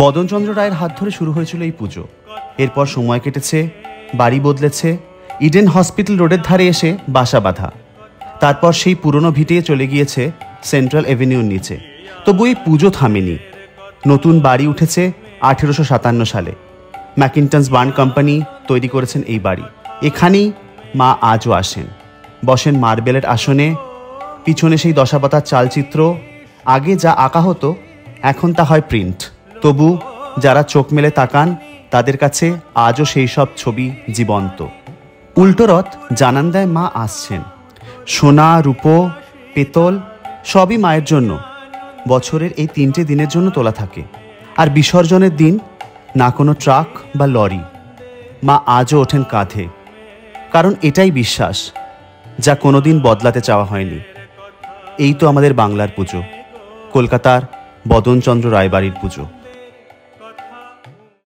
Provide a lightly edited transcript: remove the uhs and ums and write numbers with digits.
বদনচন্দ্র রায়ের হাত ধরে শুরু হয়েছিল এই পুজো। এরপর সময় কেটেছে, বাড়ি বদলেছে, ইডেন হসপিটাল রোডের ধারে এসে বাসা বাঁধা। তারপর সেই পুরনো ভিটিয়ে চলে গিয়েছে সেন্ট্রাল এভিনিউর নিচে। তবু এই পুজো থামেনি। নতুন বাড়ি উঠেছে 1857 সালে। ম্যাকিন্টনস বার্ন কোম্পানি তৈরি করেছেন এই বাড়ি। এখানেই মা আজও আসেন, বসেন মার্বেলের আসনে। পিছনে সেই দশাপাতার চালচিত্র, আগে যা আঁকা হতো এখন তা হয় প্রিন্ট। তবু যারা চোখ মেলে তাকান তাদের কাছে আজও সেই সব ছবি জীবন্ত। উল্টোরথ জানান দেয় মা আসছেন। সোনা, রূপো, পেতল সবই মায়ের জন্য বছরের এই 3টে দিনের জন্য তোলা থাকে। আর বিসর্জনের দিন না কোনো ট্রাক বা লরি, মা আজও ওঠেন কাঁধে। কারণ এটাই বিশ্বাস যা কোনোদিন বদলাতে চাওয়া হয়নি। এই তো আমাদের বাংলার পুজো, কলকাতার বদনচন্দ্র রায় বাড়ির পুজো।